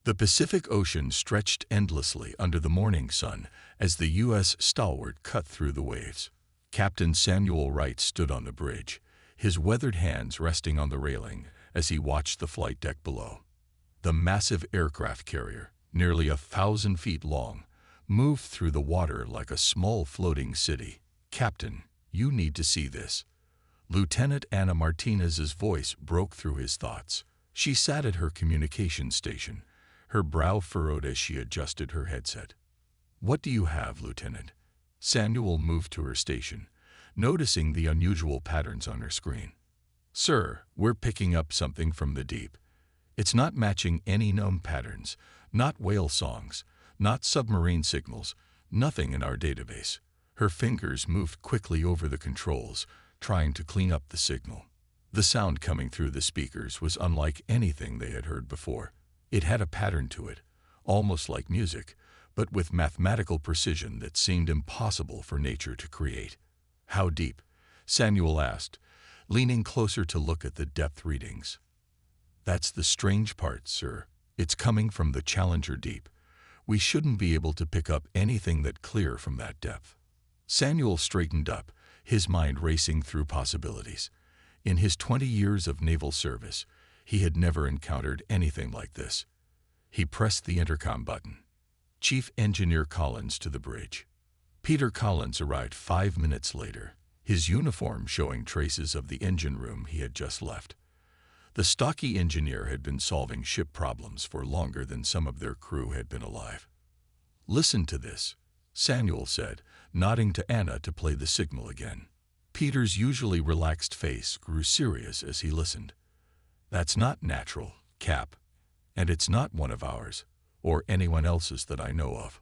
The Pacific Ocean stretched endlessly under the morning sun as the U.S. stalwart cut through the waves. Captain Samuel Wright stood on the bridge, his weathered hands resting on the railing as he watched the flight deck below. The massive aircraft carrier, nearly 1,000 feet long, moved through the water like a small floating city. "Captain, you need to see this." Lieutenant Anna Martinez's voice broke through his thoughts. She sat at her communication station, her brow furrowed as she adjusted her headset. "What do you have, Lieutenant?" Samuel moved to her station, noticing the unusual patterns on her screen. "Sir, we're picking up something from the deep. It's not matching any known patterns, not whale songs, not submarine signals, nothing in our database." Her fingers moved quickly over the controls, trying to clean up the signal. The sound coming through the speakers was unlike anything they had heard before. It had a pattern to it, almost like music, but with mathematical precision that seemed impossible for nature to create. "How deep?" Samuel asked, leaning closer to look at the depth readings. "That's the strange part, sir. It's coming from the Challenger Deep. We shouldn't be able to pick up anything that clear from that depth." Samuel straightened up, his mind racing through possibilities. In his 20 years of naval service, he had never encountered anything like this. He pressed the intercom button. "Chief Engineer Collins to the bridge." Peter Collins arrived 5 minutes later, his uniform showing traces of the engine room he had just left. The stocky engineer had been solving ship problems for longer than some of their crew had been alive. "Listen to this," Samuel said, nodding to Anna to play the signal again. Peter's usually relaxed face grew serious as he listened. "That's not natural, Cap. And it's not one of ours, or anyone else's that I know of."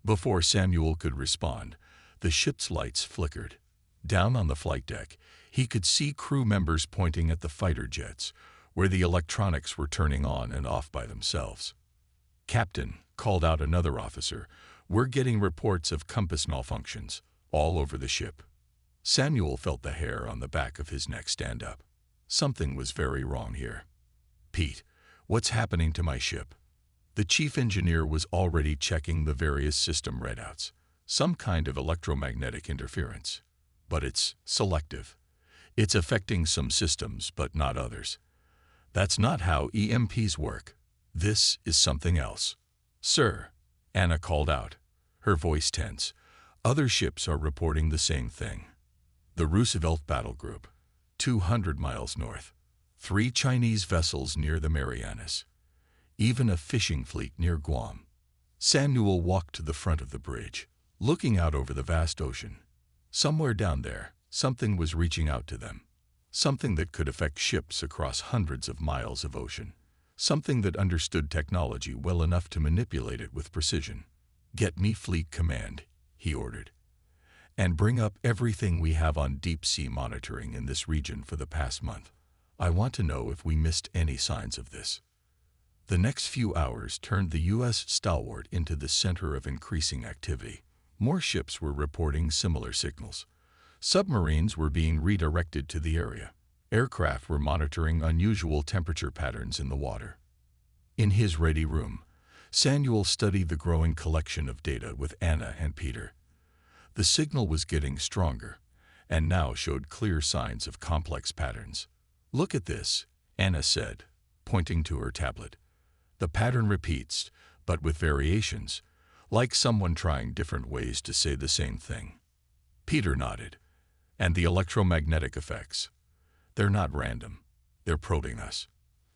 Before Samuel could respond, the ship's lights flickered. Down on the flight deck, he could see crew members pointing at the fighter jets, where the electronics were turning on and off by themselves. "Captain," called out another officer, "we're getting reports of compass malfunctions all over the ship." Samuel felt the hair on the back of his neck stand up. Something was very wrong here. "Pete, what's happening to my ship?" The chief engineer was already checking the various system readouts. "Some kind of electromagnetic interference. But it's selective. It's affecting some systems, but not others. That's not how EMPs work. This is something else." "Sir," Anna called out, her voice tense, "other ships are reporting the same thing. The Roosevelt Battle Group, 200 miles north. 3 Chinese vessels near the Marianas. Even a fishing fleet near Guam." Samuel walked to the front of the bridge, looking out over the vast ocean. Somewhere down there, something was reaching out to them. Something that could affect ships across hundreds of miles of ocean. Something that understood technology well enough to manipulate it with precision. "Get me Fleet Command," he ordered. "And bring up everything we have on deep-sea monitoring in this region for the past month. I want to know if we missed any signs of this." The next few hours turned the U.S. stalwart into the center of increasing activity. More ships were reporting similar signals. Submarines were being redirected to the area. Aircraft were monitoring unusual temperature patterns in the water. In his ready room, Samuel studied the growing collection of data with Anna and Peter. The signal was getting stronger, and now showed clear signs of complex patterns. "Look at this," Anna said, pointing to her tablet. "The pattern repeats, but with variations, like someone trying different ways to say the same thing." Peter nodded. "And the electromagnetic effects. They're not random. They're probing us,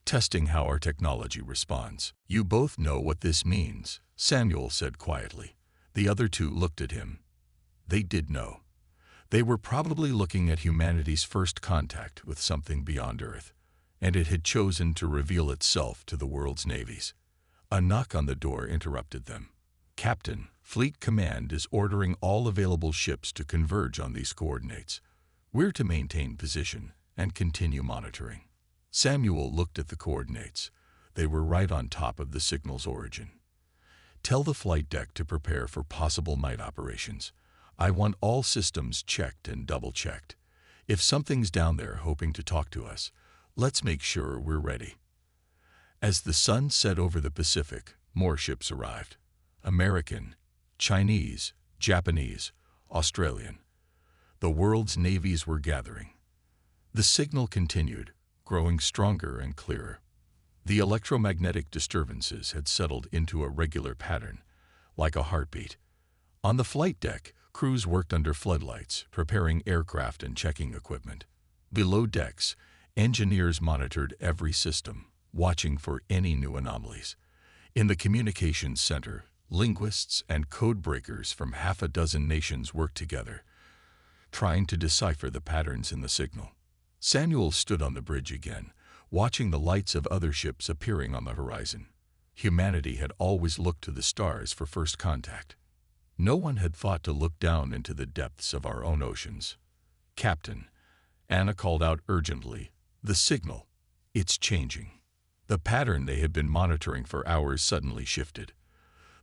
testing how our technology responds." "You both know what this means," Samuel said quietly. The other two looked at him. They did know. They were probably looking at humanity's first contact with something beyond Earth, and it had chosen to reveal itself to the world's navies. A knock on the door interrupted them. "Captain, Fleet Command is ordering all available ships to converge on these coordinates. We're to maintain position and continue monitoring." Samuel looked at the coordinates. They were right on top of the signal's origin. "Tell the flight deck to prepare for possible night operations. I want all systems checked and double-checked. If something's down there hoping to talk to us, let's make sure we're ready." As the sun set over the Pacific, more ships arrived. American, Chinese, Japanese, Australian. The world's navies were gathering. The signal continued, growing stronger and clearer. The electromagnetic disturbances had settled into a regular pattern, like a heartbeat. On the flight deck, crews worked under floodlights, preparing aircraft and checking equipment. Below decks, engineers monitored every system, watching for any new anomalies. In the communications center, linguists and code breakers from half a dozen nations worked together, trying to decipher the patterns in the signal. Samuel stood on the bridge again, watching the lights of other ships appearing on the horizon. Humanity had always looked to the stars for first contact. No one had thought to look down into the depths of our own oceans. "Captain," Anna called out urgently, "the signal. It's changing." The pattern they had been monitoring for hours suddenly shifted.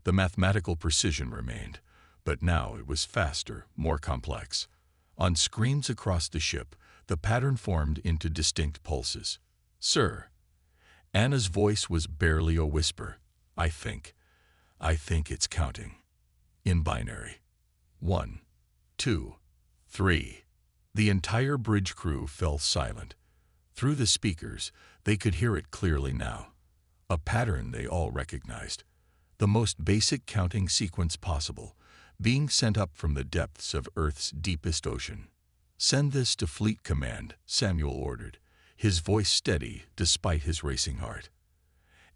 The mathematical precision remained, but now it was faster, more complex. On screens across the ship, the pattern formed into distinct pulses. "Sir." Anna's voice was barely a whisper. I think it's counting. In binary. 1, 2, 3. The entire bridge crew fell silent. Through the speakers, they could hear it clearly now. A pattern they all recognized. The most basic counting sequence possible, being sent up from the depths of Earth's deepest ocean. "Send this to Fleet Command," Samuel ordered, his voice steady despite his racing heart.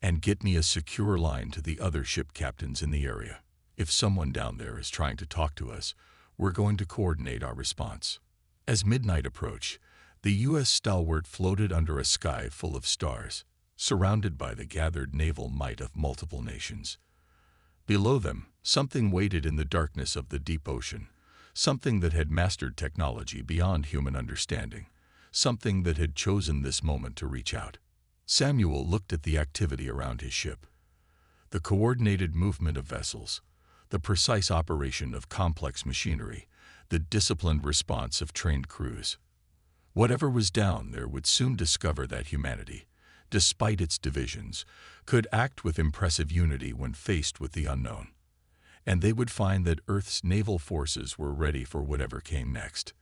"And get me a secure line to the other ship captains in the area. If someone down there is trying to talk to us, we're going to coordinate our response." As midnight approached, the U.S. stalwart floated under a sky full of stars, surrounded by the gathered naval might of multiple nations. Below them, something waited in the darkness of the deep ocean, something that had mastered technology beyond human understanding, something that had chosen this moment to reach out. Samuel looked at the activity around his ship. The coordinated movement of vessels, the precise operation of complex machinery, the disciplined response of trained crews. Whatever was down there would soon discover that humanity, despite its divisions, could act with impressive unity when faced with the unknown. And they would find that Earth's naval forces were ready for whatever came next.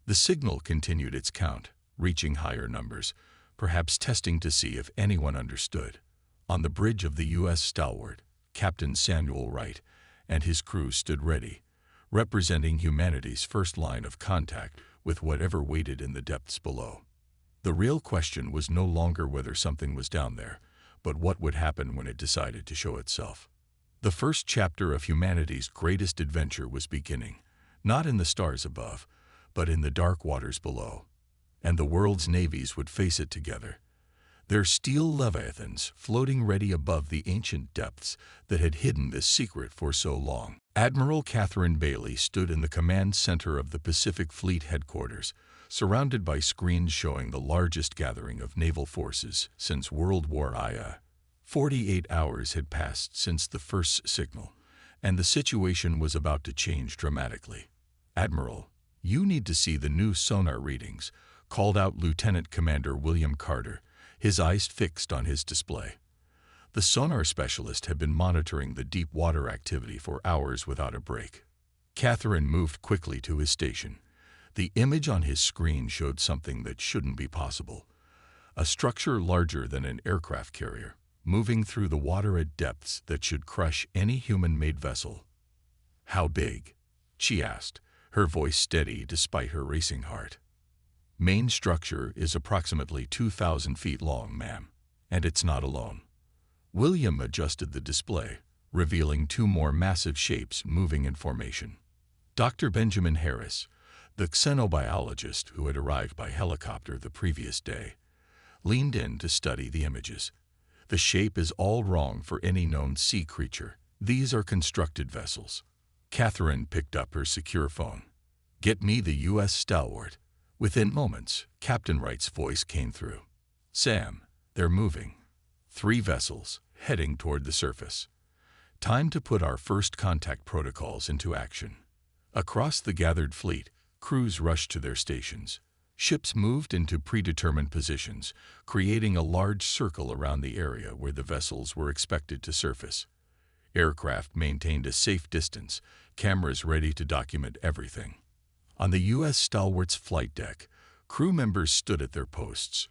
The signal continued its count, reaching higher numbers, perhaps testing to see if anyone understood. On the bridge of the U.S. stalwart, Captain Samuel Wright and his crew stood ready, representing humanity's first line of contact with whatever waited in the depths below. The real question was no longer whether something was down there, but what would happen when it decided to show itself. The first chapter of humanity's greatest adventure was beginning, not in the stars above, but in the dark waters below. And the world's navies would face it together, their steel Leviathans floating ready above the ancient depths that had hidden this secret for so long. Admiral Catherine Bailey stood in the command center of the Pacific Fleet headquarters, surrounded by screens showing the largest gathering of naval forces since World War I. 48 hours had passed since the first signal, and the situation was about to change dramatically. "Admiral, you need to see the new sonar readings," called out Lieutenant Commander William Carter, his eyes fixed on his display. The sonar specialist had been monitoring the deep water activity for hours without a break. Catherine moved quickly to his station. The image on his screen showed something that shouldn't be possible. A structure larger than an aircraft carrier, moving through the water at depths that should crush any human-made vessel. "How big?" she asked, her voice steady despite her racing heart. "Main structure is approximately 2,000 feet long, ma'am, and it's not alone." William adjusted the display, revealing two more massive shapes moving in formation. Dr. Benjamin Harris, the xenobiologist who had arrived by helicopter the previous day, leaned in to study the images. "The shape is all wrong for any known sea creature. These are constructed vessels." Catherine picked up her secure phone. "Get me the U.S. stalwart." Within moments, Captain Wright's voice came through. "Sam, they're moving. 3 vessels, heading toward the surface. Time to put our first contact protocols into action." Across the gathered fleet, crews rushed to their stations. Ships moved into predetermined positions, creating a large circle around the area where the vessels were expected to surface. Aircraft maintained a safe distance, cameras ready to document everything. On the U.S. Stalwart's flight deck, crew members stood at their posts,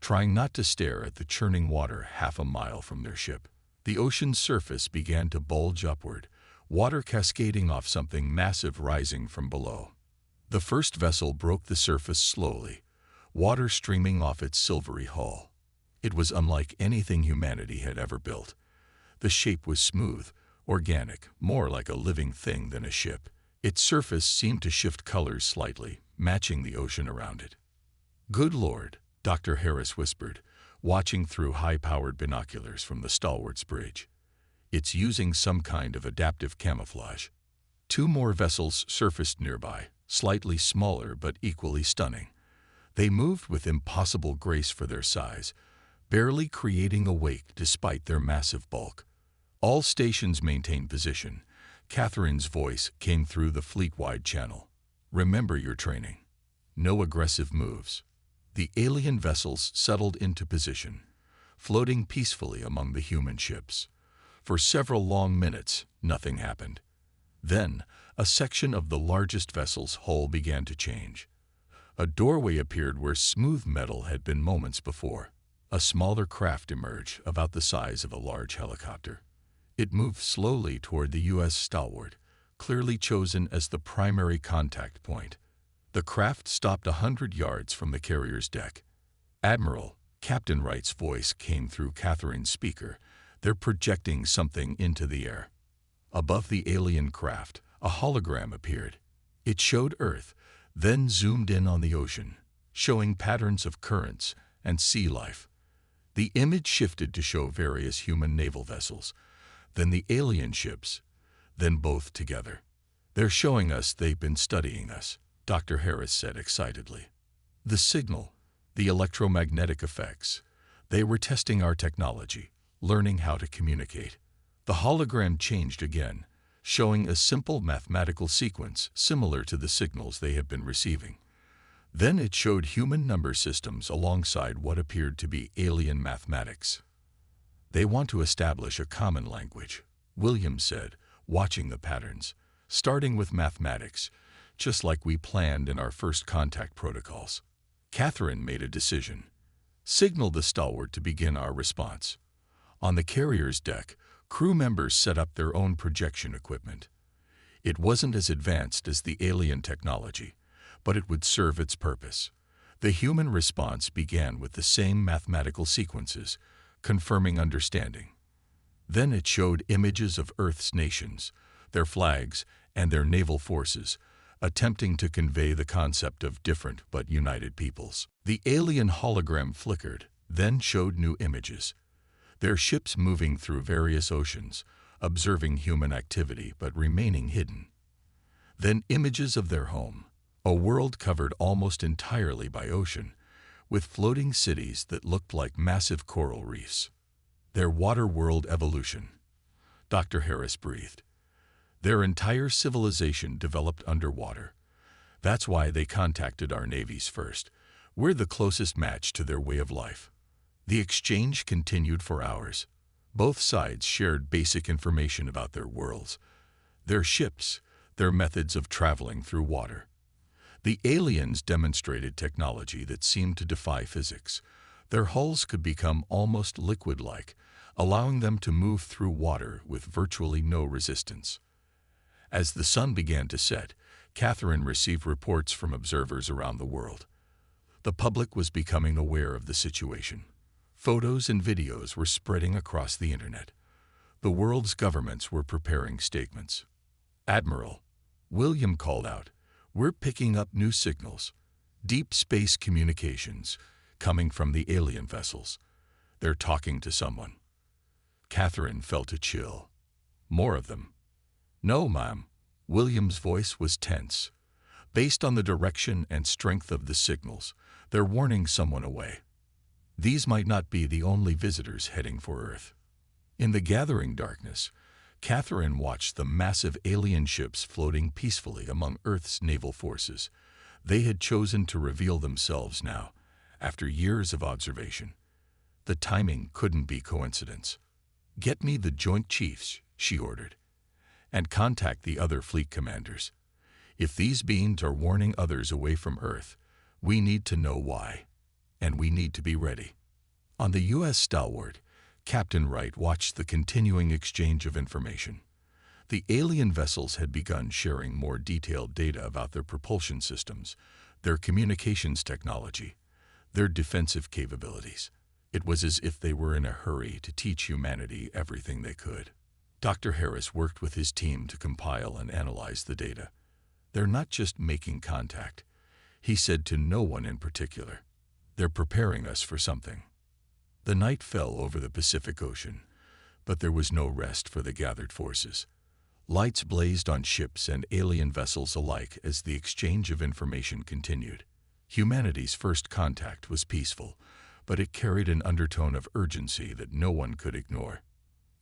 trying not to stare at the churning water half a mile from their ship. The ocean's surface began to bulge upward, water cascading off something massive rising from below. The first vessel broke the surface slowly, water streaming off its silvery hull. It was unlike anything humanity had ever built. The shape was smooth, organic, more like a living thing than a ship. Its surface seemed to shift colors slightly, matching the ocean around it. "Good Lord," Dr. Harris whispered, watching through high-powered binoculars from the Stalwart's bridge. "It's using some kind of adaptive camouflage." Two more vessels surfaced nearby, slightly smaller but equally stunning. They moved with impossible grace for their size, barely creating a wake despite their massive bulk. "All stations maintain position." Catherine's voice came through the fleet-wide channel. "Remember your training. No aggressive moves." The alien vessels settled into position, floating peacefully among the human ships. For several long minutes, nothing happened. Then, a section of the largest vessel's hull began to change. A doorway appeared where smooth metal had been moments before. A smaller craft emerged, about the size of a large helicopter. It moved slowly toward the U.S. Stalwart, clearly chosen as the primary contact point. The craft stopped 100 yards from the carrier's deck. "Admiral," Captain Wright's voice came through Catherine's speaker. "They're projecting something into the air." Above the alien craft, a hologram appeared. It showed Earth, then zoomed in on the ocean, showing patterns of currents and sea life. The image shifted to show various human naval vessels, then the alien ships, then both together. "They're showing us they've been studying us," Dr. Harris said excitedly. "The signal, the electromagnetic effects, they were testing our technology, learning how to communicate." The hologram changed again, showing a simple mathematical sequence similar to the signals they had been receiving. Then it showed human number systems alongside what appeared to be alien mathematics. "They want to establish a common language," Williams said, watching the patterns, "starting with mathematics, just like we planned in our first contact protocols." Catherine made a decision. "Signal the Stalwart to begin our response." On the carrier's deck, crew members set up their own projection equipment. It wasn't as advanced as the alien technology, but it would serve its purpose. The human response began with the same mathematical sequences, confirming understanding. Then it showed images of Earth's nations, their flags, and their naval forces, attempting to convey the concept of different but united peoples. The alien hologram flickered, then showed new images. Their ships moving through various oceans, observing human activity but remaining hidden. Then images of their home, a world covered almost entirely by ocean, with floating cities that looked like massive coral reefs. "Their water world evolution," Dr. Harris breathed. "Their entire civilization developed underwater. That's why they contacted our navies first. We're the closest match to their way of life." The exchange continued for hours. Both sides shared basic information about their worlds, their ships, their methods of traveling through water. The aliens demonstrated technology that seemed to defy physics. Their hulls could become almost liquid-like, allowing them to move through water with virtually no resistance. As the sun began to set, Catherine received reports from observers around the world. The public was becoming aware of the situation. Photos and videos were spreading across the internet. The world's governments were preparing statements. "Admiral," William called out, "we're picking up new signals. Deep space communications, coming from the alien vessels. They're talking to someone." Catherine felt a chill. "More of them?" "No, ma'am." William's voice was tense. "Based on the direction and strength of the signals, they're warning someone away. These might not be the only visitors heading for Earth." In the gathering darkness, Catherine watched the massive alien ships floating peacefully among Earth's naval forces, They had chosen to reveal themselves now, after years of observation. The timing couldn't be coincidence. "Get me the Joint Chiefs," she ordered, "and contact the other fleet commanders. If these beings are warning others away from Earth, we need to know why, and we need to be ready." On the U.S. Stalwart, Captain Wright watched the continuing exchange of information. The alien vessels had begun sharing more detailed data about their propulsion systems, their communications technology, their defensive capabilities. It was as if they were in a hurry to teach humanity everything they could. Dr. Harris worked with his team to compile and analyze the data. "They're not just making contact," he said to no one in particular. "They're preparing us for something." The night fell over the Pacific Ocean, but there was no rest for the gathered forces. Lights blazed on ships and alien vessels alike as the exchange of information continued. Humanity's first contact was peaceful, but it carried an undertone of urgency that no one could ignore.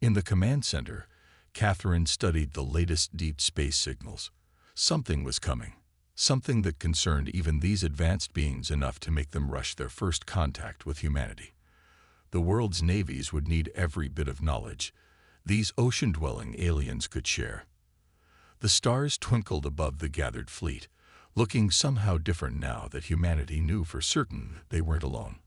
In the command center, Catherine studied the latest deep space signals. Something was coming, something that concerned even these advanced beings enough to make them rush their first contact with humanity. The world's navies would need every bit of knowledge these ocean-dwelling aliens could share. The stars twinkled above the gathered fleet, looking somehow different now that humanity knew for certain they weren't alone.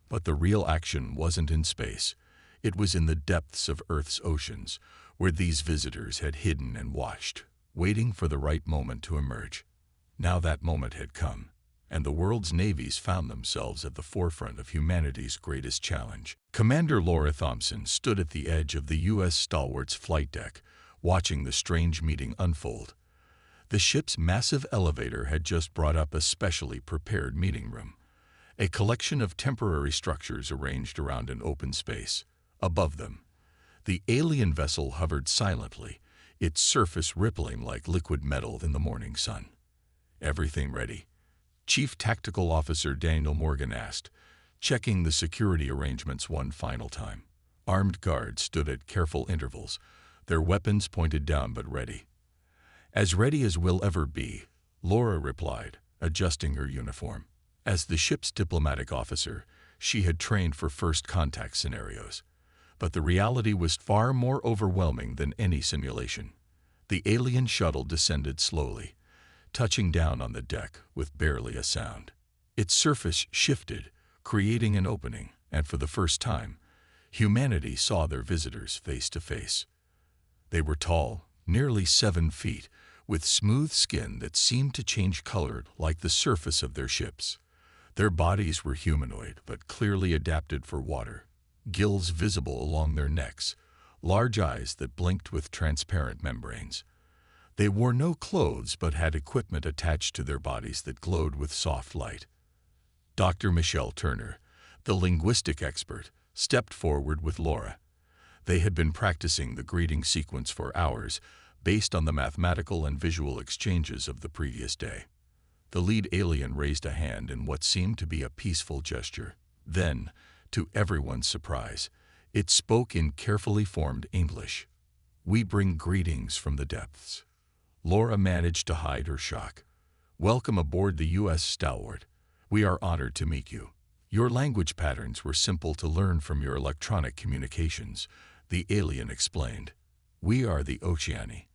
But the real action wasn't in space. It was in the depths of Earth's oceans, where these visitors had hidden and watched, waiting for the right moment to emerge. Now that moment had come, and the world's navies found themselves at the forefront of humanity's greatest challenge. Commander Laura Thompson stood at the edge of the U.S. Stalwart's flight deck, watching the strange meeting unfold. The ship's massive elevator had just brought up a specially prepared meeting room, a collection of temporary structures arranged around an open space. Above them, the alien vessel hovered silently, its surface rippling like liquid metal in the morning sun. "Everything ready?" Chief Tactical Officer Daniel Morgan asked, checking the security arrangements one final time. Armed guards stood at careful intervals, their weapons pointed down but ready. "As ready as we'll ever be," Laura replied, adjusting her uniform. As the ship's diplomatic officer, she had trained for first contact scenarios. But the reality was far more overwhelming than any simulation. The alien shuttle descended slowly, touching down on the deck with barely a sound. Its surface shifted, creating an opening, and for the first time, humanity saw their visitors face to face. They were tall, nearly 7 feet, with smooth skin that seemed to change color like the surface of their ships. Their bodies were humanoid, but clearly adapted for water, gills visible along their necks, large eyes that blinked with transparent membranes. They wore no clothes but had equipment attached to their bodies that glowed with soft light. Dr. Michelle Turner, the linguistic expert, stepped forward with Laura. They had been practicing the greeting sequence for hours, based on the mathematical and visual exchanges of the previous day. The lead alien raised a hand in what seemed to be a peaceful gesture. Then, to everyone's surprise, it spoke in carefully formed English. "We bring greetings from the depths." Laura managed to hide her shock. "Welcome aboard the U.S. Stalwart. We are honored to meet you. Your language patterns were simple to learn from your electronic communications," the alien explained. "We are the Oceani.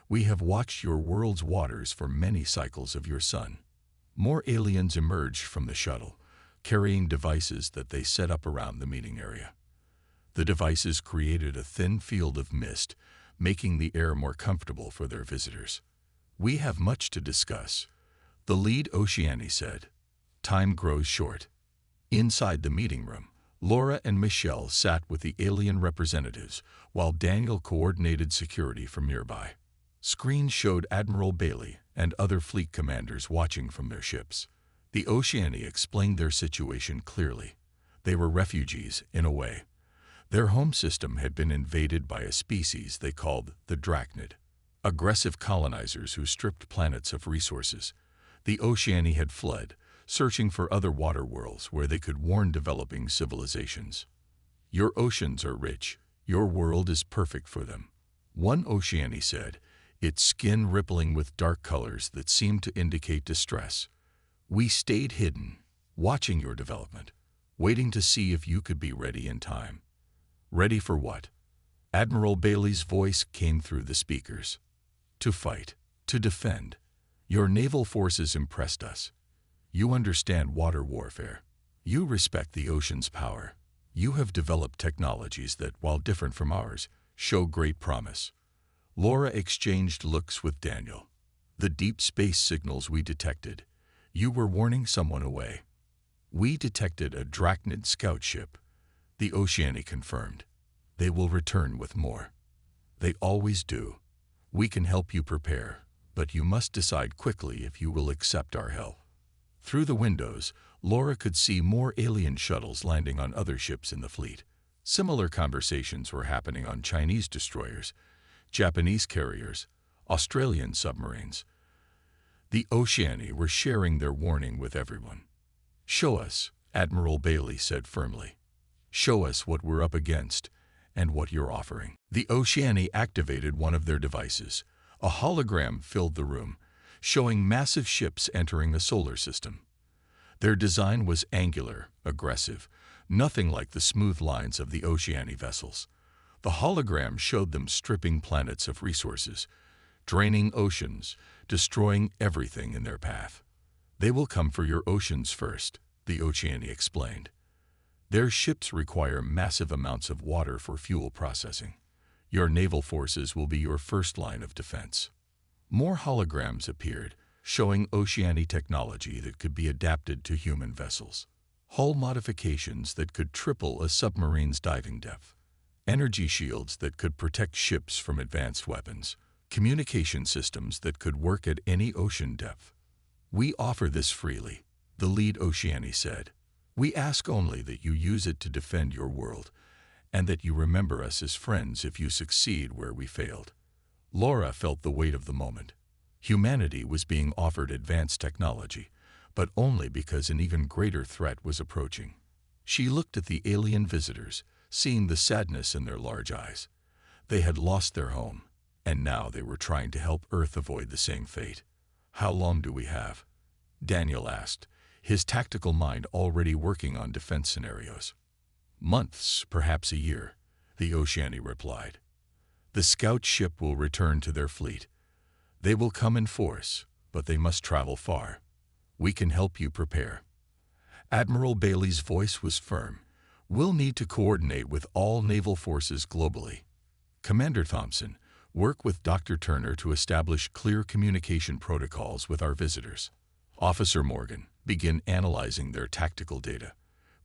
We have watched your world's waters for many cycles of your sun." More aliens emerged from the shuttle, carrying devices that they set up around the meeting area. The devices created a thin field of mist, making the air more comfortable for their visitors. "We have much to discuss," the lead Oceani said. "Time grows short." Inside the meeting room, Laura and Michelle sat with the alien representatives, while Daniel coordinated security from nearby. Screens showed Admiral Bailey and other fleet commanders watching from their ships. The Oceani explained their situation clearly. They were refugees, in a way. Their home system had been invaded by a species they called the Drachnid, aggressive colonizers who stripped planets of resources. The Oceani had fled, searching for other water worlds where they could warn developing civilizations. "Your oceans are rich. Your world is perfect for them," one Oceani said, its skin rippling with dark colors that seemed to indicate distress. We stayed hidden, watching your development, waiting to see if you could be ready in time. Ready for what? Admiral Bailey's voice came through the speakers. To fight, to defend. Your naval forces impressed us. You understand water warfare. You respect the ocean's power. You have developed technologies that, while different from ours, show great promise. Laura exchanged looks with Daniel. The deep space signals we detected. You were warning someone away. We detected a Drachnid scout ship. The Oceani confirmed. They will return with more. They always do. We can help you prepare, but you must decide quickly if you will accept our help. Through the windows, Laura could see more alien shuttles landing on other ships in the fleet. Similar conversations were happening on Chinese destroyers, Japanese carriers, Australian submarines. The Oceani were sharing their warning with everyone. Show us, Admiral Bailey said firmly. Show us what we're up against and what you're offering. The Oceani activated one of their devices. A hologram filled the room, showing massive ships entering the solar system. Their design was angular, aggressive, nothing like the smooth lines of the Oceani vessels. The hologram showed them stripping planets of resources, draining oceans, destroying everything in their path. They will come for your oceans first, the Oceani explained. Their ships require massive amounts of water for fuel processing. Your naval forces will be your first line of defense. More holograms appeared, showing Oceani technology that could be adapted to human vessels. Hull modifications that could triple a submarine's diving depth. Energy shields that could protect ships from advanced weapons. Communication systems that could work at any ocean depth. We offer this freely, the lead Oceani said. We ask only that you use it to defend your world, and that you remember us as friends if you succeed where we failed. Laura felt the weight of the moment. Humanity was being offered advanced technology, but only because an even greater threat was approaching. She looked at the alien visitors, seeing the sadness in their large eyes. They had lost their home, and now they were trying to help Earth avoid the same fate. How long do we have? Daniel asked, his tactical mind already working on defense scenarios. Months, perhaps a year, the Oceani replied. The scout ship will return to their fleet. They will come in force, but they must travel far. We can help you prepare. Admiral Bailey's voice was firm. We'll need to coordinate with all naval forces globally. Commander Thompson, work with Dr. Turner to establish clear communication protocols with our visitors. Officer Morgan, begin analyzing their tactical data.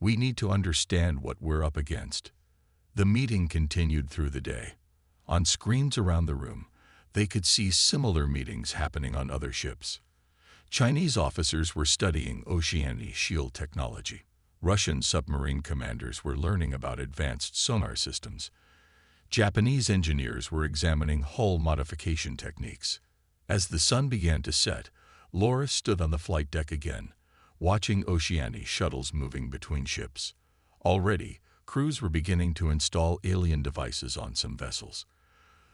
We need to understand what we're up against. The meeting continued through the day. On screens around the room, they could see similar meetings happening on other ships. Chinese officers were studying Oceani shield technology. Russian submarine commanders were learning about advanced sonar systems. Japanese engineers were examining hull modification techniques. As the sun began to set, Laura stood on the flight deck again, watching Oceani shuttles moving between ships. Already, crews were beginning to install alien devices on some vessels.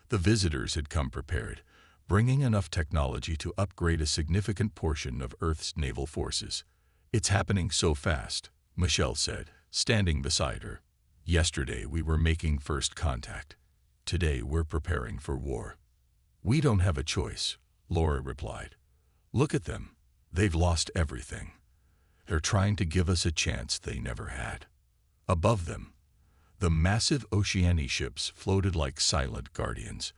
The visitors had come prepared, bringing enough technology to upgrade a significant portion of Earth's naval forces. It's happening so fast, Michelle said, standing beside her. Yesterday we were making first contact. Today we're preparing for war. We don't have a choice, Laura replied. Look at them. They've lost everything. They're trying to give us a chance they never had. Above them, the massive Oceani ships floated like silent guardians.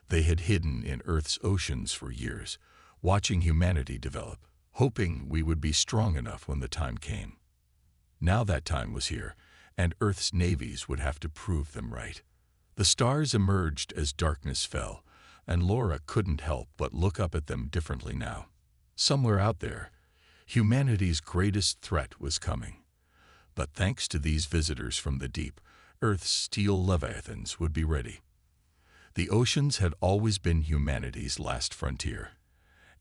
They had hidden in Earth's oceans for years, watching humanity develop, hoping we would be strong enough when the time came. Now that time was here, and Earth's navies would have to prove them right. The stars emerged as darkness fell, and Laura couldn't help but look up at them differently now. Somewhere out there, humanity's greatest threat was coming. But thanks to these visitors from the deep, Earth's steel Leviathans would be ready. The oceans had always been humanity's last frontier,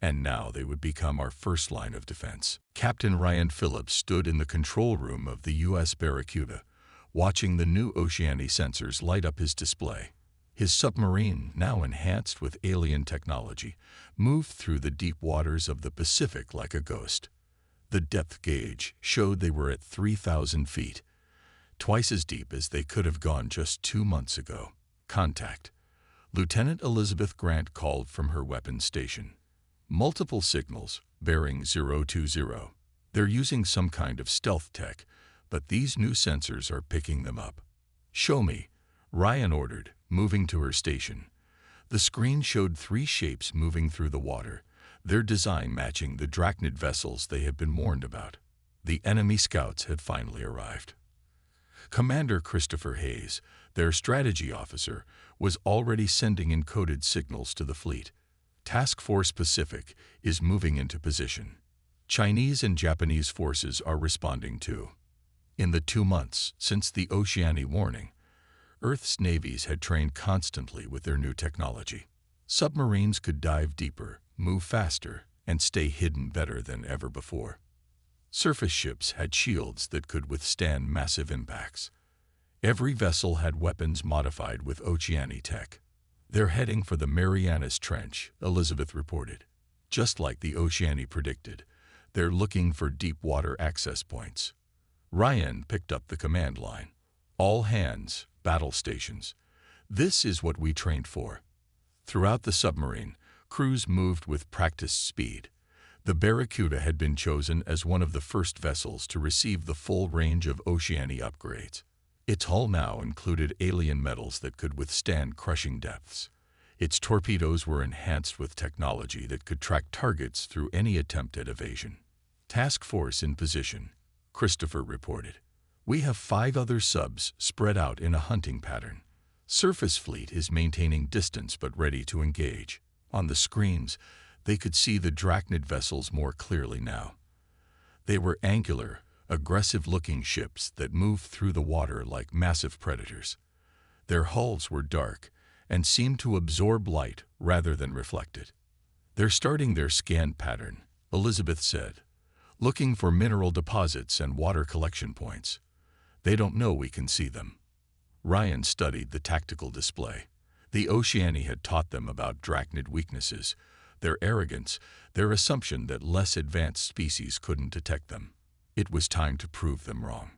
and now they would become our first line of defense. Captain Ryan Phillips stood in the control room of the U.S. Barracuda, watching the new Oceani sensors light up his display. His submarine, now enhanced with alien technology, moved through the deep waters of the Pacific like a ghost. The depth gauge showed they were at 3,000 feet, twice as deep as they could have gone just 2 months ago. Contact. Lieutenant Elizabeth Grant called from her weapons station. Multiple signals, bearing 020. They're using some kind of stealth tech, but these new sensors are picking them up. Show me, Ryan ordered, moving to her station. The screen showed 3 shapes moving through the water, their design matching the Drachnid vessels they had been warned about. The enemy scouts had finally arrived. Commander Christopher Hayes, their strategy officer, was already sending encoded signals to the fleet. Task Force Pacific is moving into position. Chinese and Japanese forces are responding too. In the 2 months since the Oceania warning, Earth's navies had trained constantly with their new technology. Submarines could dive deeper, move faster, and stay hidden better than ever before. Surface ships had shields that could withstand massive impacts. Every vessel had weapons modified with Oceania tech. They're heading for the Marianas Trench, Elizabeth reported. Just like the Oceania predicted, they're looking for deep water access points. Ryan picked up the command line. All hands, battle stations. This is what we trained for. Throughout the submarine, crews moved with practiced speed. The Barracuda had been chosen as one of the first vessels to receive the full range of Oceania upgrades. Its hull now included alien metals that could withstand crushing depths. Its torpedoes were enhanced with technology that could track targets through any attempt at evasion. Task Force in position, Christopher reported. We have 5 other subs spread out in a hunting pattern. Surface fleet is maintaining distance but ready to engage. On the screens, they could see the Drachnid vessels more clearly now. They were angular, aggressive-looking ships that moved through the water like massive predators. Their hulls were dark and seemed to absorb light rather than reflect it. They're starting their scan pattern, Elizabeth said, looking for mineral deposits and water collection points. They don't know we can see them. Ryan studied the tactical display. The Oceania had taught them about Drachnid weaknesses, their arrogance, their assumption that less advanced species couldn't detect them. It was time to prove them wrong.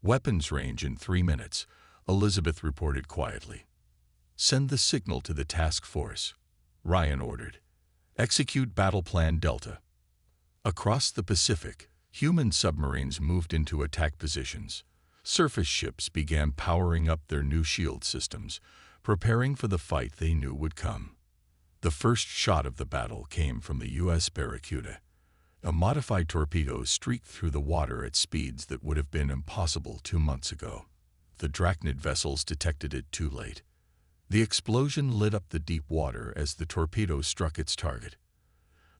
Weapons range in 3 minutes, Elizabeth reported quietly. Send the signal to the task force, Ryan ordered. Execute Battle Plan Delta. Across the Pacific, human submarines moved into attack positions. Surface ships began powering up their new shield systems, preparing for the fight they knew would come. The first shot of the battle came from the U.S. Barracuda. A modified torpedo streaked through the water at speeds that would have been impossible 2 months ago. The Drachnid vessels detected it too late. The explosion lit up the deep water as the torpedo struck its target.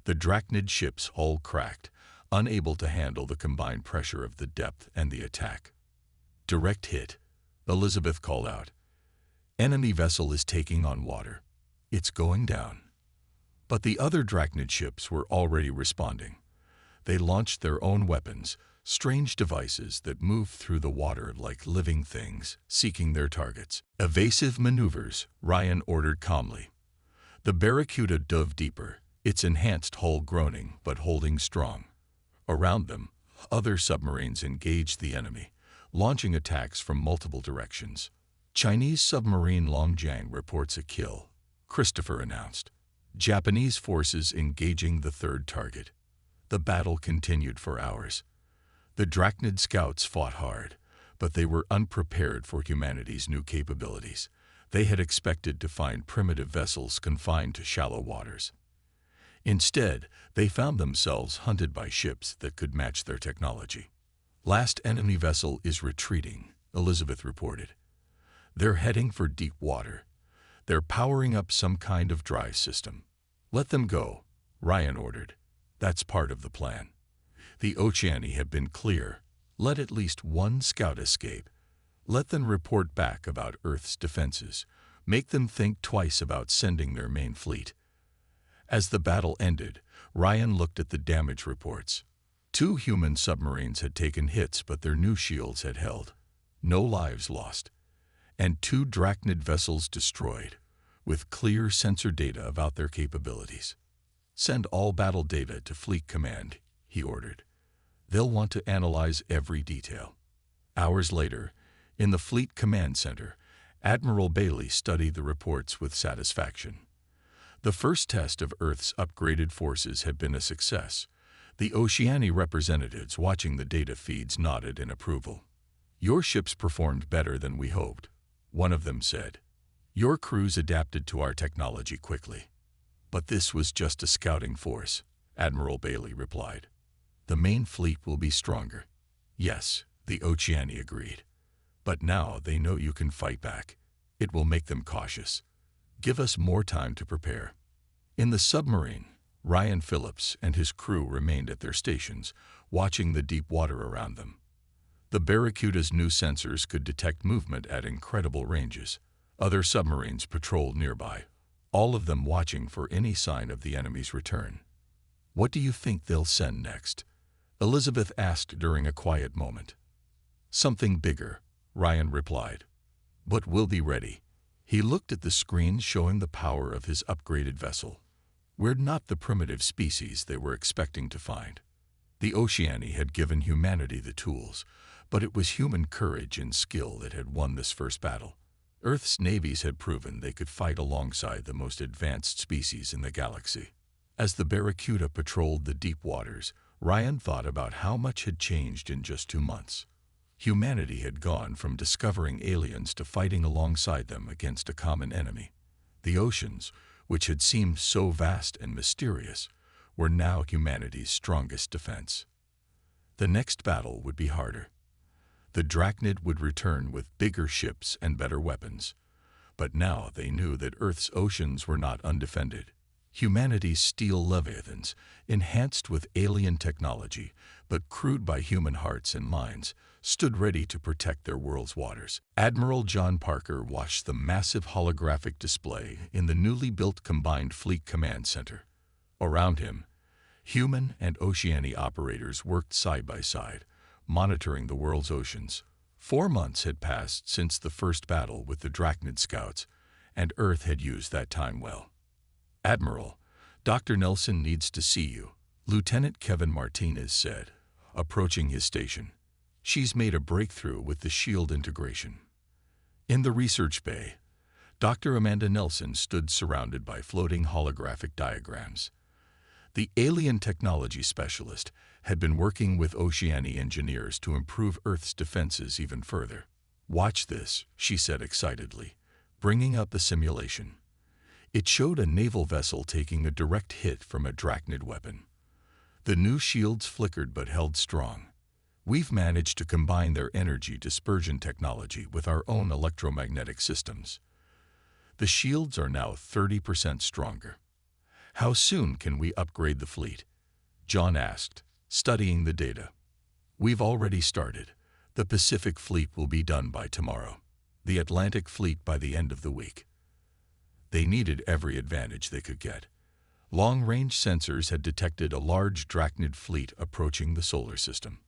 The Drachnid ship's hull cracked, unable to handle the combined pressure of the depth and the attack. Direct hit, Elizabeth called out. Enemy vessel is taking on water. It's going down. But the other Drachnid ships were already responding. They launched their own weapons, strange devices that moved through the water like living things, seeking their targets. Evasive maneuvers, Ryan ordered calmly. The Barracuda dove deeper, its enhanced hull groaning but holding strong. Around them, other submarines engaged the enemy, launching attacks from multiple directions. Chinese submarine Longjiang reports a kill, Christopher announced. Japanese forces engaging the third target. The battle continued for hours. The Drachnid scouts fought hard, but they were unprepared for humanity's new capabilities. They had expected to find primitive vessels confined to shallow waters. Instead, they found themselves hunted by ships that could match their technology. Last enemy vessel is retreating, Elizabeth reported. They're heading for deep water. They're powering up some kind of drive system. Let them go, Ryan ordered. That's part of the plan. The Oceania have been clear. Let at least one scout escape. Let them report back about Earth's defenses. Make them think twice about sending their main fleet. As the battle ended, Ryan looked at the damage reports. 2 human submarines had taken hits, but their new shields had held. No lives lost. And 2 Drachnid vessels destroyed, with clear sensor data about their capabilities. Send all battle data to Fleet Command, he ordered. They'll want to analyze every detail. Hours later, in the Fleet Command Center, Admiral Bailey studied the reports with satisfaction. The first test of Earth's upgraded forces had been a success. The Oceania representatives watching the data feeds nodded in approval. "Your ships performed better than we hoped," one of them said. "Your crews adapted to our technology quickly." "But this was just a scouting force," Admiral Bailey replied. "The main fleet will be stronger." "Yes," the Oceania agreed. "But now they know you can fight back. It will make them cautious. Give us more time to prepare." In the submarine, Ryan Phillips and his crew remained at their stations, watching the deep water around them. The Barracuda's new sensors could detect movement at incredible ranges. Other submarines patrolled nearby, all of them watching for any sign of the enemy's return. "What do you think they'll send next?" Elizabeth asked during a quiet moment. "Something bigger," Ryan replied. "But we'll be ready." He looked at the screen showing the power of his upgraded vessel. "We're not the primitive species they were expecting to find." The Oceania had given humanity the tools, but it was human courage and skill that had won this first battle. Earth's navies had proven they could fight alongside the most advanced species in the galaxy. As the Barracuda patrolled the deep waters, Ryan thought about how much had changed in just 2 months. Humanity had gone from discovering aliens to fighting alongside them against a common enemy. The oceans, which had seemed so vast and mysterious, were now humanity's strongest defense. The next battle would be harder. The Drachnid would return with bigger ships and better weapons. But now they knew that Earth's oceans were not undefended. Humanity's steel Leviathans, enhanced with alien technology, but crewed by human hearts and minds, stood ready to protect their world's waters. Admiral John Parker watched the massive holographic display in the newly built Combined Fleet Command Center. Around him, human and Oceania operators worked side by side, monitoring the world's oceans. 4 months had passed since the first battle with the Drachnid scouts, and Earth had used that time well. "Admiral, Dr. Nelson needs to see you," Lieutenant Kevin Martinez said, approaching his station. "She's made a breakthrough with the shield integration." In the research bay, Dr. Amanda Nelson stood surrounded by floating holographic diagrams. The alien technology specialist had been working with Oceania engineers to improve Earth's defenses even further. "Watch this," she said excitedly, bringing up the simulation. It showed a naval vessel taking a direct hit from a Drachnid weapon. The new shields flickered but held strong. "We've managed to combine their energy dispersion technology with our own electromagnetic systems. The shields are now 30% stronger." "How soon can we upgrade the fleet?" John asked, studying the data. "We've already started. The Pacific Fleet will be done by tomorrow. The Atlantic Fleet by the end of the week." They needed every advantage they could get. Long-range sensors had detected a large Drachnid fleet approaching the solar system.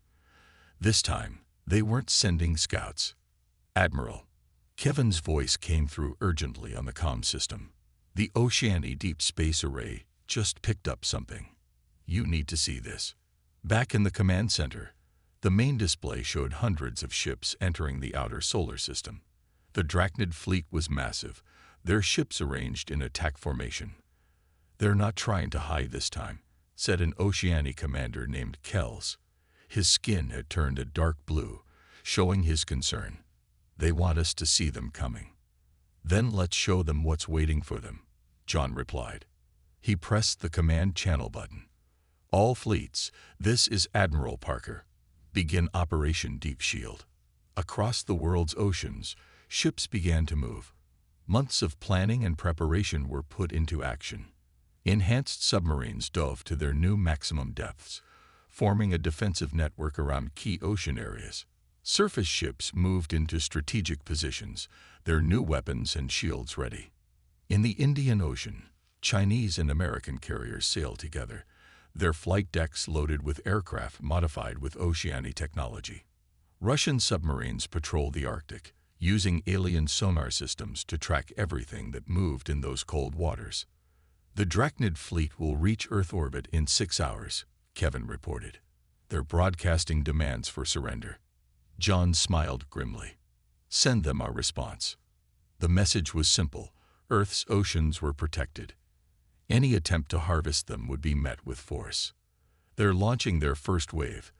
This time, they weren't sending scouts. "Admiral," Kevin's voice came through urgently on the comm system. "The Oceania Deep Space Array just picked up something. You need to see this." Back in the command center, the main display showed hundreds of ships entering the outer solar system. The Drachnid fleet was massive, their ships arranged in attack formation. "They're not trying to hide this time," said an Oceania commander named Kells. His skin had turned a dark blue, showing his concern. "They want us to see them coming." "Then let's show them what's waiting for them," John replied. He pressed the command channel button. "All fleets, this is Admiral Parker. Begin Operation Deep Shield." Across the world's oceans, ships began to move. Months of planning and preparation were put into action. Enhanced submarines dove to their new maximum depths, forming a defensive network around key ocean areas. Surface ships moved into strategic positions, their new weapons and shields ready. In the Indian Ocean, Chinese and American carriers sailed together, their flight decks loaded with aircraft modified with Oceania technology. Russian submarines patrolled the Arctic, using alien sonar systems to track everything that moved in those cold waters. "The Drachnid fleet will reach Earth orbit in 6 hours," Kevin reported. They're broadcasting demands for surrender." John smiled grimly. "Send them our response." The message was simple. Earth's oceans were protected. Any attempt to harvest them would be met with force. "They're launching their first wave,"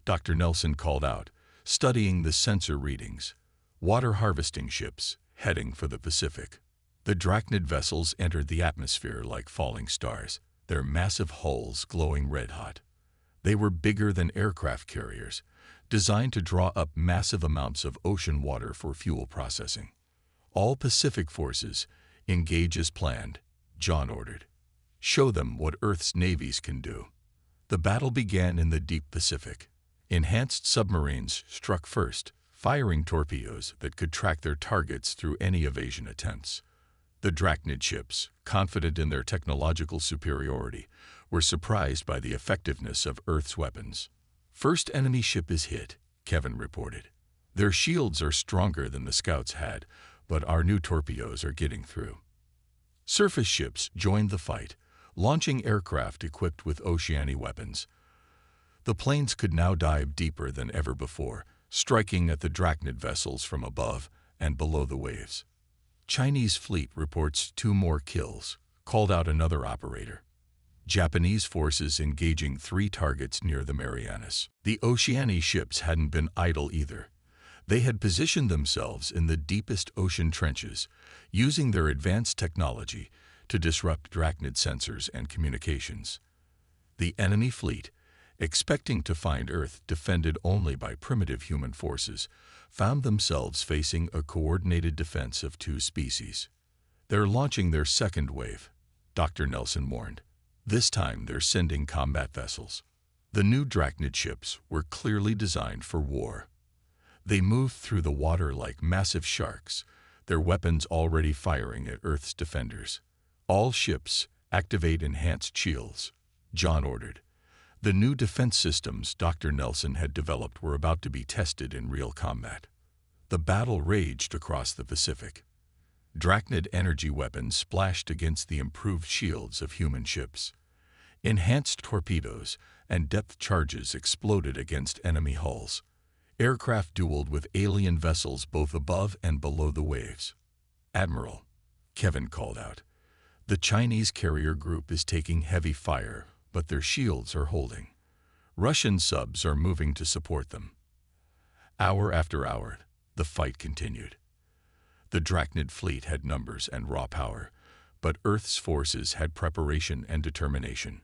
Dr. Nelson called out, studying the sensor readings. "Water harvesting ships, heading for the Pacific." The Drachnid vessels entered the atmosphere like falling stars, their massive hulls glowing red-hot. They were bigger than aircraft carriers, designed to draw up massive amounts of ocean water for fuel processing. "All Pacific forces, engage as planned," John ordered. "Show them what Earth's navies can do." The battle began in the deep Pacific. Enhanced submarines struck first, firing torpedoes that could track their targets through any evasion attempts. The Drachnid ships, confident in their technological superiority, were surprised by the effectiveness of Earth's weapons. "First enemy ship is hit," Kevin reported. "Their shields are stronger than the scouts had, but our new torpedoes are getting through." Surface ships joined the fight, launching aircraft equipped with Oceani weapons. The planes could now dive deeper than ever before, striking at the Drachnid vessels from above and below the waves. "Chinese fleet reports 2 more kills," called out another operator. "Japanese forces engaging 3 targets near the Marianas." The Oceani ships hadn't been idle either. They had positioned themselves in the deepest ocean trenches, using their advanced technology to disrupt Drachnid sensors and communications. The enemy fleet, expecting to find Earth defended only by primitive human forces, found themselves facing a coordinated defense of 2 species. "They're launching their second wave," Dr. Nelson warned. "This time they're sending combat vessels." The new Drachnid ships were clearly designed for war. They moved through the water like massive sharks, their weapons already firing at Earth's defenders. "All ships, activate enhanced shields," John ordered. The new defense systems Dr. Nelson had developed were about to be tested in real combat. The battle raged across the Pacific. Drachnid energy weapons splashed against the improved shields of human ships. Enhanced torpedoes and depth charges exploded against enemy hulls. Aircraft dueled with alien vessels both above and below the waves. "Admiral," Kevin called out, "the Chinese carrier group is taking heavy fire, but their shields are holding. Russian subs are moving to support them." Hour after hour, the fight continued. The Drachnid fleet had numbers and raw power, but Earth's forces had preparation and determination.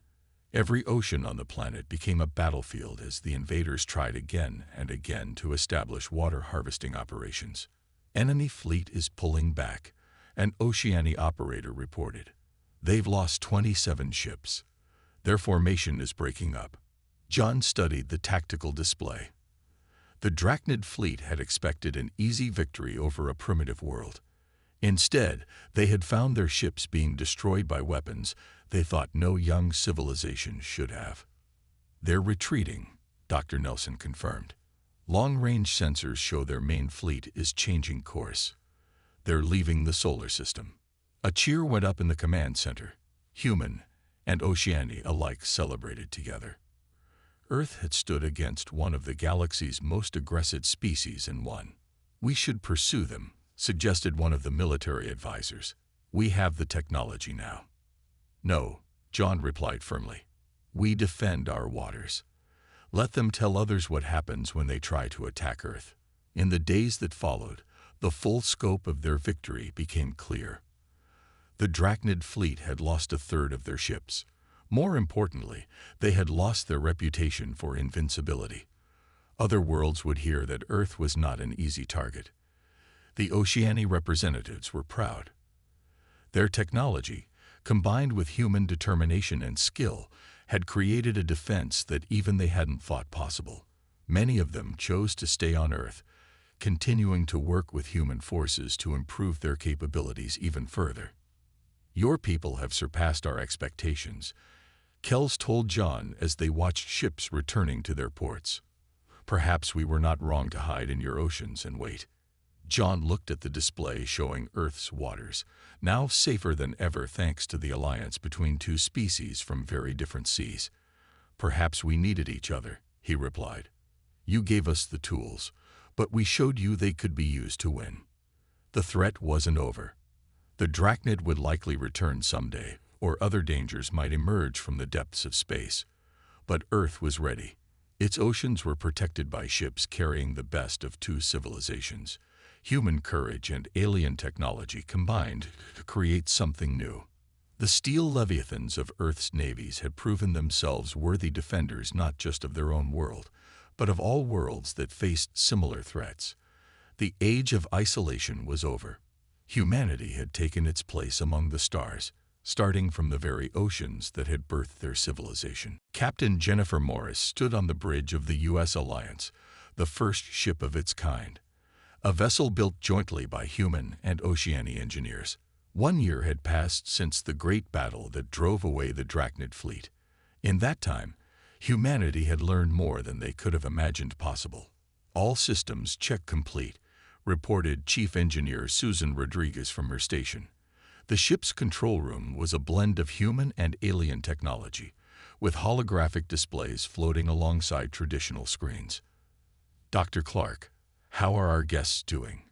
Every ocean on the planet became a battlefield as the invaders tried again and again to establish water harvesting operations. "Enemy fleet is pulling back," an Oceani operator reported. "They've lost 27 ships. Their formation is breaking up." John studied the tactical display. The Drachnid fleet had expected an easy victory over a primitive world. Instead, they had found their ships being destroyed by weapons they thought no young civilization should have. "They're retreating," Dr. Nelson confirmed. "Long-range sensors show their main fleet is changing course. They're leaving the solar system." A cheer went up in the command center. Human and Oceani alike celebrated together. Earth had stood against one of the galaxy's most aggressive species and won. "We should pursue them," suggested one of the military advisors. "We have the technology now." "No," John replied firmly. "We defend our waters. Let them tell others what happens when they try to attack Earth." In the days that followed, the full scope of their victory became clear. The Drachnid fleet had lost a third of their ships. More importantly, they had lost their reputation for invincibility. Other worlds would hear that Earth was not an easy target. The Oceani representatives were proud. Their technology, combined with human determination and skill, had created a defense that even they hadn't thought possible. Many of them chose to stay on Earth, continuing to work with human forces to improve their capabilities even further. "Your people have surpassed our expectations," Kells told John as they watched ships returning to their ports. "Perhaps we were not wrong to hide in your oceans and wait." John looked at the display showing Earth's waters, now safer than ever thanks to the alliance between 2 species from very different seas. "Perhaps we needed each other," he replied. "You gave us the tools, but we showed you they could be used to win." The threat wasn't over. The Drachnid would likely return someday, or other dangers might emerge from the depths of space. But Earth was ready. Its oceans were protected by ships carrying the best of two civilizations. Human courage and alien technology combined to create something new. The steel Leviathans of Earth's navies had proven themselves worthy defenders not just of their own world, but of all worlds that faced similar threats. The age of isolation was over. Humanity had taken its place among the stars, starting from the very oceans that had birthed their civilization. Captain Jennifer Morris stood on the bridge of the U.S. Alliance, the first ship of its kind, a vessel built jointly by human and Oceani engineers. 1 year had passed since the great battle that drove away the Drachnid fleet. In that time, humanity had learned more than they could have imagined possible. "All systems check complete," reported Chief Engineer Susan Rodriguez from her station. The ship's control room was a blend of human and alien technology, with holographic displays floating alongside traditional screens. "Dr. Clark, how are our guests doing?"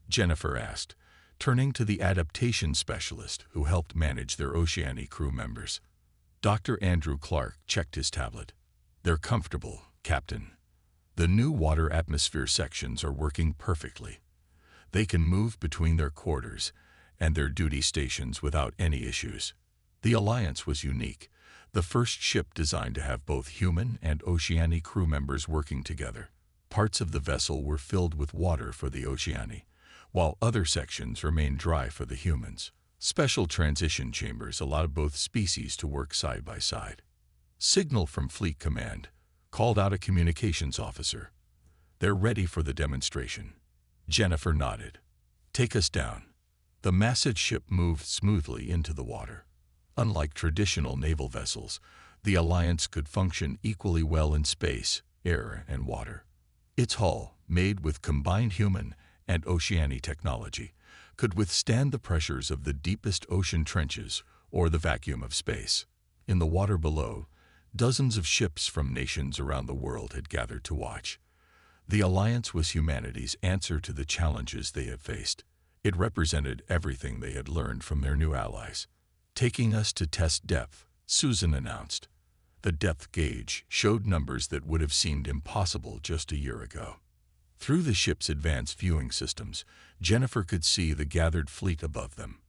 Jennifer asked, turning to the adaptation specialist who helped manage their Oceani crew members. Dr. Andrew Clark checked his tablet. "They're comfortable, Captain. The new water atmosphere sections are working perfectly. They can move between their quarters and their duty stations without any issues." The Alliance was unique, the first ship designed to have both human and Oceani crew members working together. Parts of the vessel were filled with water for the Oceani, while other sections remained dry for the humans. Special transition chambers allowed both species to work side by side. Signal from Fleet Command called out a communications officer. "They're ready for the demonstration." Jennifer nodded. "Take us down." The massive ship moved smoothly into the water. Unlike traditional naval vessels, the Alliance could function equally well in space, air, and water. Its hull, made with combined human and Oceani technology, could withstand the pressures of the deepest ocean trenches or the vacuum of space. In the water below, dozens of ships from nations around the world had gathered to watch. The Alliance was humanity's answer to the challenges they had faced. It represented everything they had learned from their new allies. "Taking us to test depth," Susan announced. The depth gauge showed numbers that would have seemed impossible just a year ago. Through the ship's advanced viewing systems, Jennifer could see the gathered fleet above them.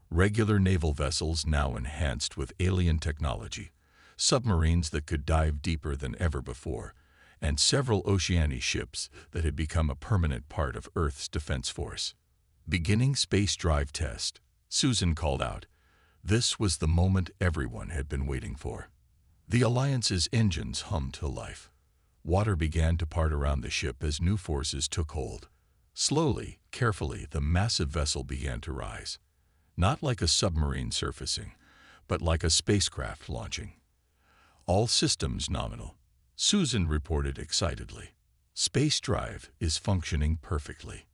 Regular naval vessels now enhanced with alien technology, submarines that could dive deeper than ever before, and several Oceani ships that had become a permanent part of Earth's defense force. "Beginning space drive test," Susan called out. This was the moment everyone had been waiting for. The Alliance's engines hummed to life. Water began to part around the ship as new forces took hold. Slowly, carefully, the massive vessel began to rise. Not like a submarine surfacing, but like a spacecraft launching. "All systems nominal," Susan reported excitedly. "Space drive is functioning perfectly."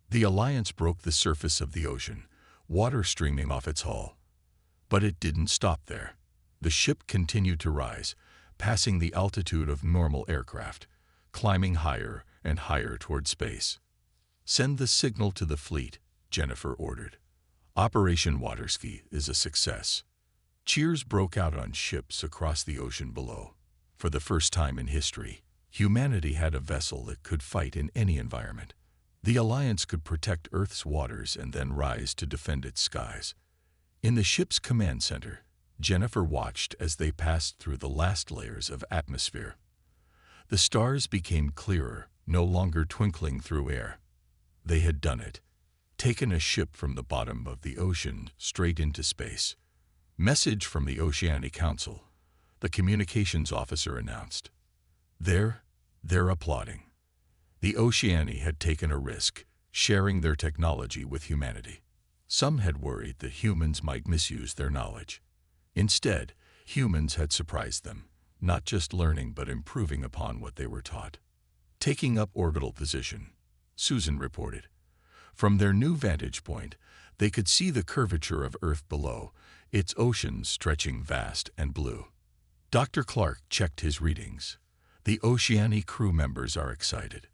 The Alliance broke the surface of the ocean, water streaming off its hull. But it didn't stop there. The ship continued to rise, passing the altitude of normal aircraft, climbing higher and higher toward space. "Send the signal to the fleet," Jennifer ordered. "Operation Waterski is a success." Cheers broke out on ships across the ocean below. For the first time in history, humanity had a vessel that could fight in any environment. The Alliance could protect Earth's waters and then rise to defend its skies. In the ship's command center, Jennifer watched as they passed through the last layers of atmosphere. The stars became clearer, no longer twinkling through air. They had done it, taken a ship from the bottom of the ocean straight into space. "Message from the Oceani Council," the communications officer announced. They're applauding. The Oceani had taken a risk, sharing their technology with humanity. Some had worried that humans might misuse their knowledge. Instead, humans had surprised them, not just learning but improving upon what they were taught. "Taking up orbital position," Susan reported. From their new vantage point, they could see the curvature of Earth below, its oceans stretching vast and blue. Dr. Clark checked his readings. The Oceani crew members are excited.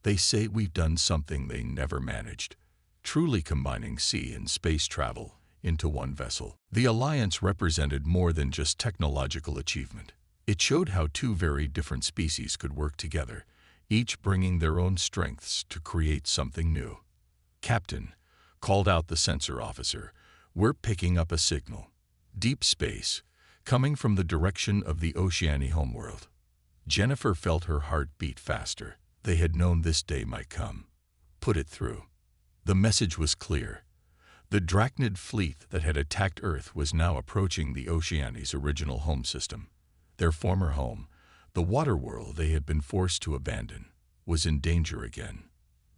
They say we've done something they never managed, truly combining sea and space travel into one vessel. The alliance represented more than just technological achievement. It showed how two very different species could work together, each bringing their own strengths to create something new. "Captain," called out the sensor officer, "we're picking up a signal. Deep space, coming from the direction of the Oceani homeworld." Jennifer felt her heart beat faster. They had known this day might come. Put it through. The message was clear. The Drachnid fleet that had attacked Earth was now approaching the Oceani's original home system. Their former home, the water world they had been forced to abandon, was in danger again.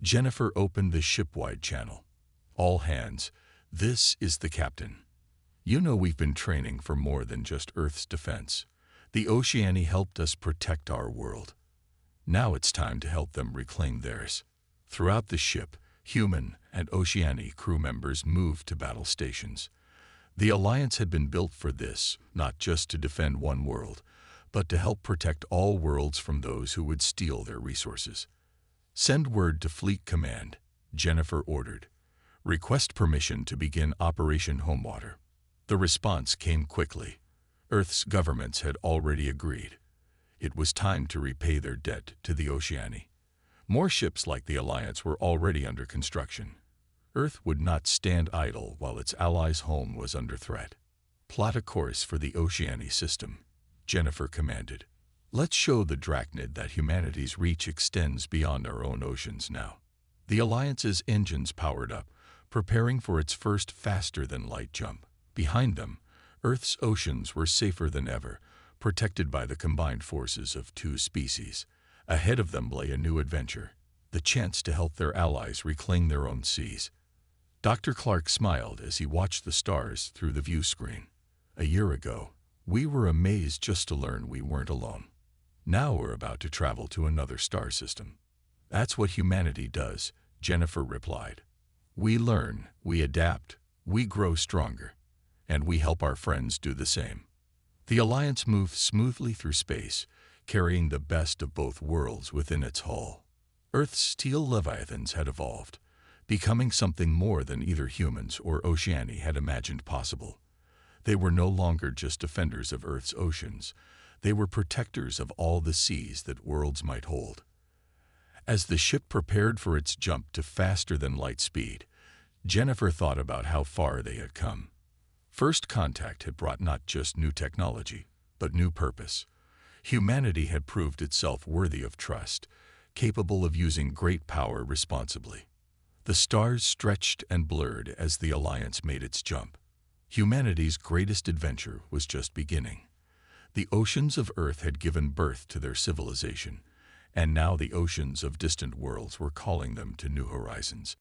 Jennifer opened the ship-wide channel. "All hands, this is the captain. You know we've been training for more than just Earth's defense. The Oceani helped us protect our world. Now it's time to help them reclaim theirs." Throughout the ship, human and Oceani crew members moved to battle stations. The Alliance had been built for this, not just to defend one world, but to help protect all worlds from those who would steal their resources. "Send word to Fleet Command," Jennifer ordered. "Request permission to begin Operation Homewater." The response came quickly. Earth's governments had already agreed. It was time to repay their debt to the Oceani. More ships like the Alliance were already under construction. Earth would not stand idle while its allies' home was under threat. "Plot a course for the Oceani system," Jennifer commanded. "Let's show the Drachnid that humanity's reach extends beyond our own oceans now." The Alliance's engines powered up, preparing for its first faster-than-light jump. Behind them, Earth's oceans were safer than ever, protected by the combined forces of two species. Ahead of them lay a new adventure, the chance to help their allies reclaim their own seas. Dr. Clark smiled as he watched the stars through the view screen. "A year ago, we were amazed just to learn we weren't alone. Now we're about to travel to another star system." "That's what humanity does," Jennifer replied. "We learn, we adapt, we grow stronger, and we help our friends do the same." The Alliance moved smoothly through space, carrying the best of both worlds within its hull. Earth's steel Leviathans had evolved, becoming something more than either humans or Oceani had imagined possible. They were no longer just defenders of Earth's oceans. They were protectors of all the seas that worlds might hold. As the ship prepared for its jump to faster-than-light speed, Jennifer thought about how far they had come. First contact had brought not just new technology, but new purpose. Humanity had proved itself worthy of trust, capable of using great power responsibly. The stars stretched and blurred as the Alliance made its jump. Humanity's greatest adventure was just beginning. The oceans of Earth had given birth to their civilization, and now the oceans of distant worlds were calling them to new horizons.